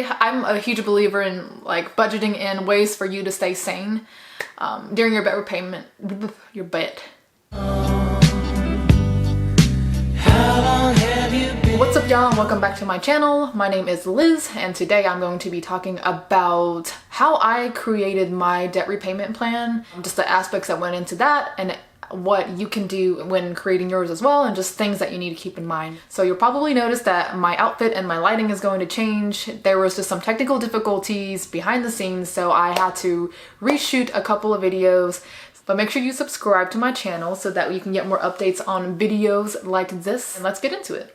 I'm a huge believer in like budgeting in ways for you to stay sane during your debt repayment, What's up, y'all, and welcome back to my channel. My name is Liz, and today I'm going to be talking about how I created my debt repayment plan, just the aspects that went into that, and what you can do when creating yours as well, and just things that you need to keep in mind. So you'll probably notice that my outfit and my lighting is going to change. There was just some technical difficulties behind the scenes, so I had to reshoot a couple of videos. But make sure you subscribe to my channel so that you can get more updates on videos like this, and let's get into it.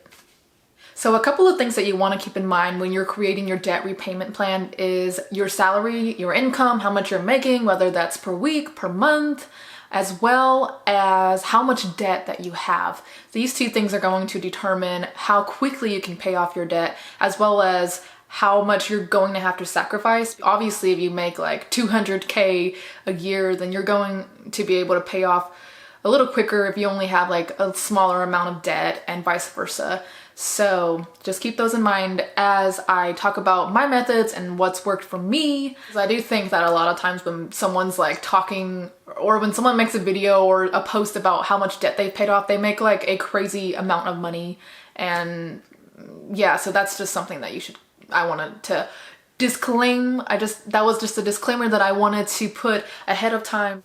So a couple of things that you want to keep in mind when you're creating your debt repayment plan is your salary, your income, how much you're making, whether that's per week, per month, as well as how much debt that you have. These two things are going to determine how quickly you can pay off your debt, as well as how much you're going to have to sacrifice. Obviously, if you make like 200K a year, then you're going to be able to pay off a little quicker if you only have like a smaller amount of debt, and vice versa. So just keep those in mind as I talk about my methods and what's worked for me. Because I do think that a lot of times when someone's like talking, or when someone makes a video or a post about how much debt they've paid off, they make like a crazy amount of money. And yeah, so that's just something that I wanted to disclaim. That was just a disclaimer that I wanted to put ahead of time.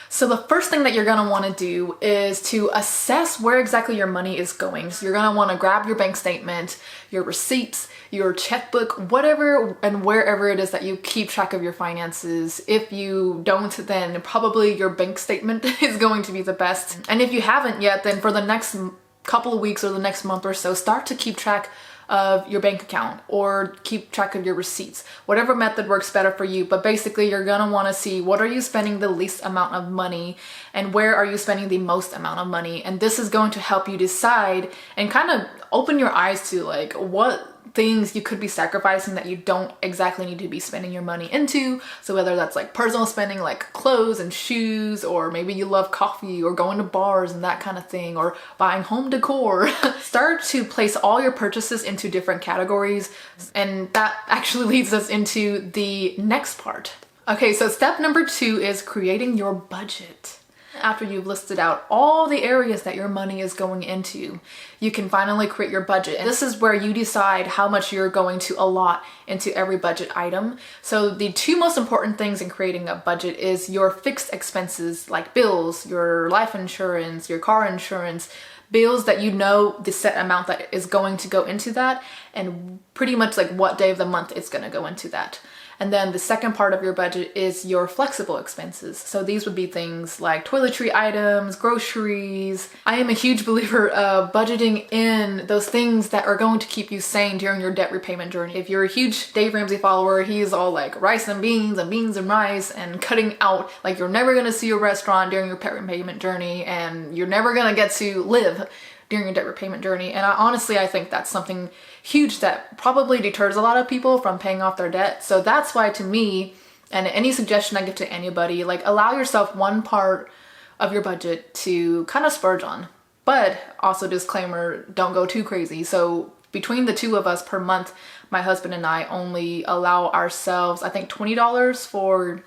So the first thing that you're gonna wanna do is to assess where exactly your money is going. So you're gonna wanna grab your bank statement, your receipts, your checkbook, whatever and wherever it is that you keep track of your finances. If you don't, then probably your bank statement is going to be the best. And if you haven't yet, then for the next couple of weeks or the next month or so, start to keep track of your bank account or keep track of your receipts, whatever method works better for you. But basically you're gonna want to see, what are you spending the least amount of money and where are you spending the most amount of money? And this is going to help you decide and kind of open your eyes to like what things you could be sacrificing that you don't exactly need to be spending your money into. So whether that's like personal spending, like clothes and shoes, or maybe you love coffee or going to bars and that kind of thing, or buying home decor. Start to place all your purchases into different categories, and that actually leads us into the next part. Okay, so step number 2 is creating your budget. After you've listed out all the areas that your money is going into, you can finally create your budget. And this is where you decide how much you're going to allot into every budget item. So the two most important things in creating a budget is your fixed expenses, like bills, your life insurance, your car insurance, bills that you know the set amount that is going to go into that, and pretty much like what day of the month it's going to go into that. And then the second part of your budget is your flexible expenses. So these would be things like toiletry items, groceries. I am a huge believer of budgeting in those things that are going to keep you sane during your debt repayment journey. If you're a huge Dave Ramsey follower, he's all like rice and beans and rice, and cutting out, like you're never gonna see a restaurant during your debt repayment journey, and you're never gonna get to live during your debt repayment journey. And I think that's something huge that probably deters a lot of people from paying off their debt. So that's why, to me, and any suggestion I give to anybody, like allow yourself one part of your budget to kind of splurge on. But also, disclaimer, don't go too crazy. So between the two of us per month, my husband and I only allow ourselves, I think, $20 for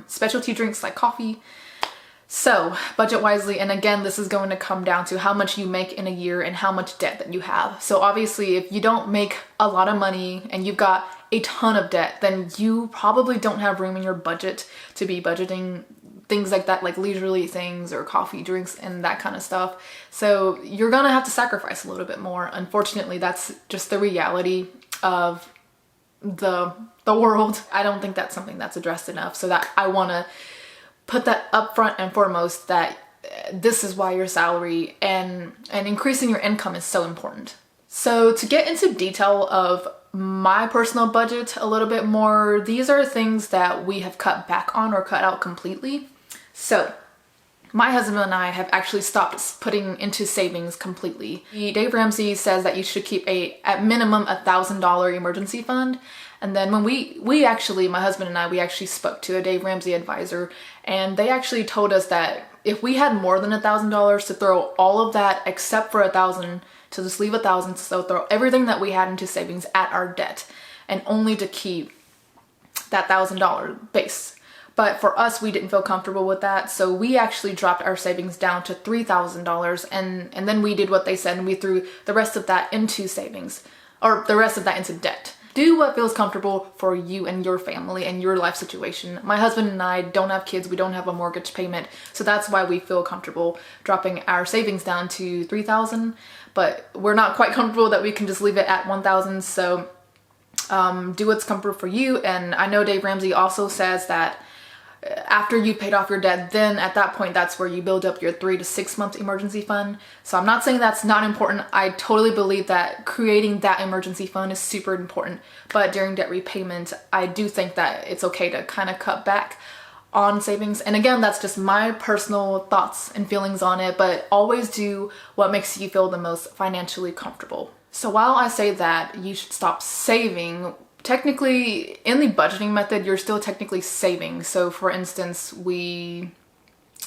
specialty drinks like coffee. So budget wisely, and again, this is going to come down to how much you make in a year and how much debt that you have. So obviously, if you don't make a lot of money and you've got a ton of debt, then you probably don't have room in your budget to be budgeting things like that, like leisurely things or coffee, drinks, and that kind of stuff. So you're gonna have to sacrifice a little bit more. Unfortunately, that's just the reality of the world. I don't think that's something that's addressed enough, so that I want to put that up front and foremost, that this is why your salary and increasing your income is so important. So to get into detail of my personal budget a little bit more, these are things that we have cut back on or cut out completely. So my husband and I have actually stopped putting into savings completely. Dave Ramsey says that you should keep at minimum $1,000 emergency fund. And then when my husband and I, we actually spoke to a Dave Ramsey advisor, and they actually told us that if we had more than $1,000, to throw all of that except for $1,000, to just leave $1,000, so throw everything that we had into savings at our debt. and only to keep that $1,000 base. But for us, we didn't feel comfortable with that. So we actually dropped our savings down to $3,000. And then we did what they said, and we threw the rest of that into savings, or the rest of that into debt. Do what feels comfortable for you and your family and your life situation. My husband and I don't have kids. We don't have a mortgage payment. So that's why we feel comfortable dropping our savings down to $3,000. But we're not quite comfortable that we can just leave it at $1,000. So do what's comfortable for you. And I know Dave Ramsey also says that after you paid off your debt, then at that point, that's where you build up your 3 to 6 month emergency fund. So I'm not saying that's not important. I totally believe that creating that emergency fund is super important. But during debt repayment, I do think that it's okay to kind of cut back on savings. And again, that's just my personal thoughts and feelings on it, but always do what makes you feel the most financially comfortable. So while I say that you should stop saving, technically, in the budgeting method, you're still technically saving. So for instance, we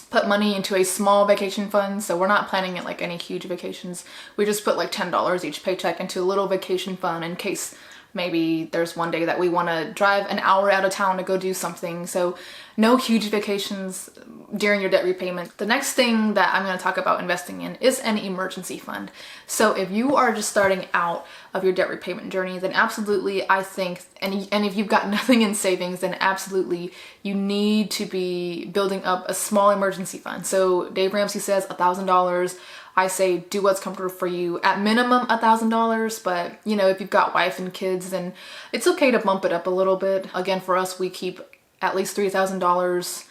put money into a small vacation fund. So we're not planning it like any huge vacations. We just put like $10 each paycheck into a little vacation fund in case maybe there's one day that we want to drive an hour out of town to go do something. So no huge vacations during your debt repayment. The next thing that I'm going to talk about investing in is an emergency fund. So if you are just starting out of your debt repayment journey, then absolutely I think, and if you've got nothing in savings, then absolutely you need to be building up a small emergency fund. So Dave Ramsey says $1,000. I say do what's comfortable for you. At minimum $1,000, but you know, if you've got wife and kids, then it's okay to bump it up a little bit. Again, for us, we keep at least $3,000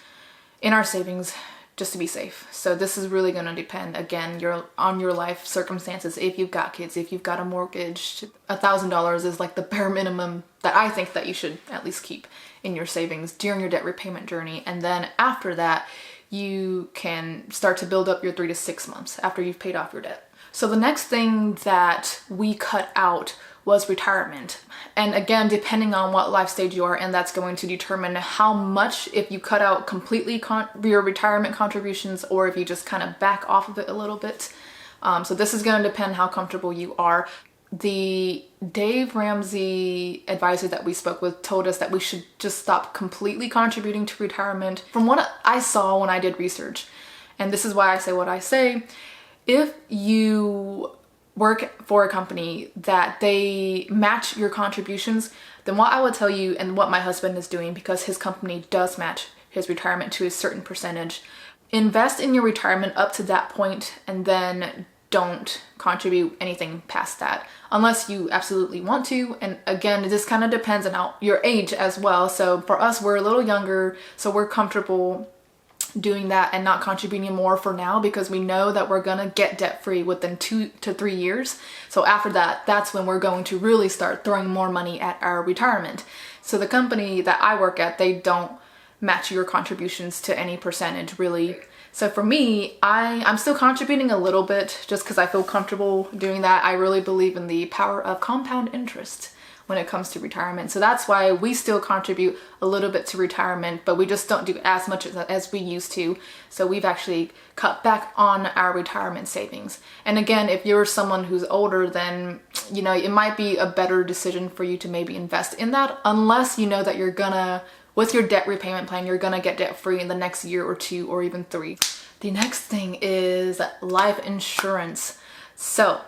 in our savings just to be safe. So this is really going to depend, again, on your life circumstances. If you've got kids, if you've got a mortgage, $1,000 is like the bare minimum that I think that you should at least keep in your savings during your debt repayment journey. And then after that, you can start to build up your 3 to 6 months after you've paid off your debt. So the next thing that we cut out was retirement. And again, depending on what life stage you are in, that's going to determine how much, if you cut out completely your retirement contributions or if you just kind of back off of it a little bit. So this is going to depend how comfortable you are. The Dave Ramsey advisor that we spoke with told us that we should just stop completely contributing to retirement. From what I saw when I did research, and this is why I say what I say, if you work for a company that they match your contributions, then what I would tell you, and what my husband is doing because his company does match his retirement to a certain percentage, invest in your retirement up to that point and then don't contribute anything past that unless you absolutely want to. And again, this kind of depends on your age as well. So for us, we're a little younger, so we're comfortable doing that and not contributing more for now because we know that we're gonna get debt free within 2 to 3 years. So after that, that's when we're going to really start throwing more money at our retirement. So the company that I work at, they don't match your contributions to any percentage really. So for me, I'm still contributing a little bit just because I feel comfortable doing that. I really believe in the power of compound interest when it comes to retirement. So that's why we still contribute a little bit to retirement, but we just don't do as much as we used to. So we've actually cut back on our retirement savings. And again, if you're someone who's older, then you know, it might be a better decision for you to maybe invest in that unless you know that you're gonna, with your debt repayment plan, you're gonna get debt free in the next year or 2 or even 3. The next thing is life insurance. So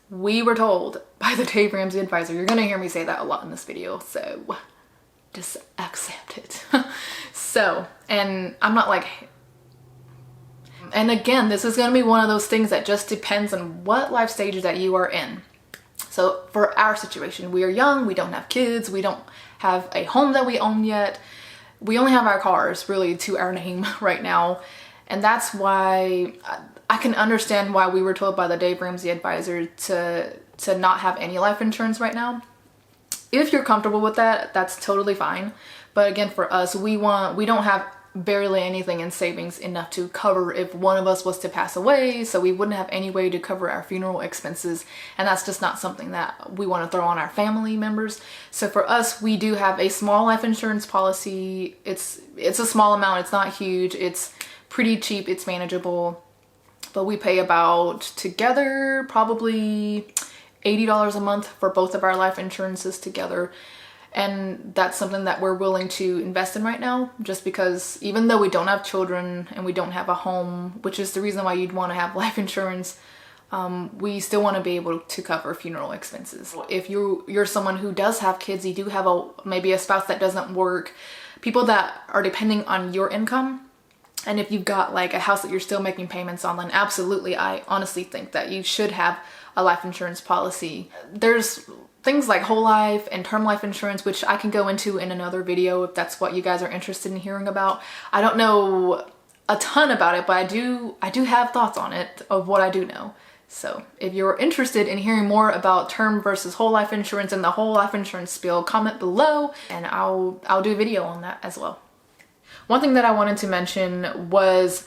we were told by the Dave Ramsey advisor, you're gonna hear me say that a lot in this video, so just accept it. So, and I'm not like, and again, this is gonna be one of those things that just depends on what life stage that you are in. So for our situation, we are young, we don't have kids, we don't have a home that we own yet. We only have our cars really to our name right now. And that's why I can understand why we were told by the Dave Ramsey advisor to not have any life insurance right now. If you're comfortable with that, that's totally fine. But again, for us, we don't have barely anything in savings enough to cover if one of us was to pass away, so we wouldn't have any way to cover our funeral expenses, and that's just not something that we want to throw on our family members. So for us, we do have a small life insurance policy. It's a small amount, it's not huge, it's pretty cheap, it's manageable, but we pay about together probably $80 a month for both of our life insurances together. And that's something that we're willing to invest in right now, just because even though we don't have children and we don't have a home, which is the reason why you'd want to have life insurance, we still want to be able to cover funeral expenses. If you're someone who does have kids, you do have maybe a spouse that doesn't work, people that are depending on your income, and if you've got like a house that you're still making payments on, then absolutely, I honestly think that you should have a life insurance policy. There's things like whole life and term life insurance, which I can go into in another video if that's what you guys are interested in hearing about. I don't know a ton about it, but I do have thoughts on it of what I do know. So if you're interested in hearing more about term versus whole life insurance and the whole life insurance spiel, comment below and I'll do a video on that as well. One thing that I wanted to mention was,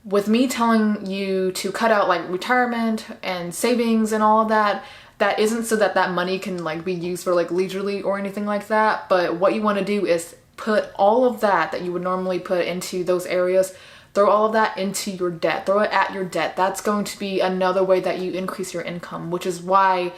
with me telling you to cut out like retirement and savings and all of that, that isn't so that that money can like be used for like leisurely or anything like that. But what you want to do is put all of that you would normally put into those areas, throw all of that into your debt, throw it at your debt. That's going to be another way that you increase your income, which is why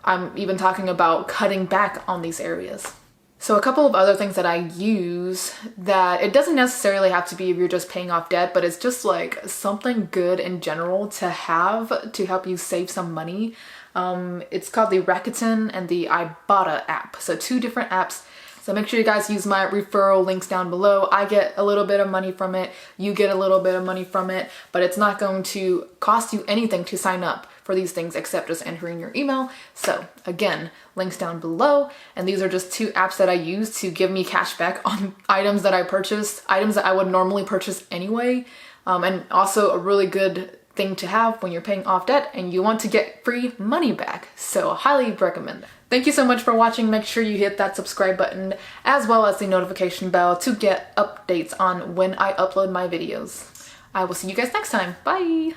I'm even talking about cutting back on these areas. So a couple of other things that I use, that it doesn't necessarily have to be if you're just paying off debt, but it's just like something good in general to have to help you save some money. It's called the Rakuten and the Ibotta app. So 2 different apps. So make sure you guys use my referral links down below. I get a little bit of money from it. You get a little bit of money from it, but it's not going to cost you anything to sign up for these things except just entering your email. So again, links down below. And these are just 2 apps that I use to give me cash back on items that I purchased, items that I would normally purchase anyway. And also a really good thing to have when you're paying off debt and you want to get free money back. So highly recommend that. Thank you so much for watching. Make sure you hit that subscribe button as well as the notification bell to get updates on when I upload my videos. I will see you guys next time. Bye.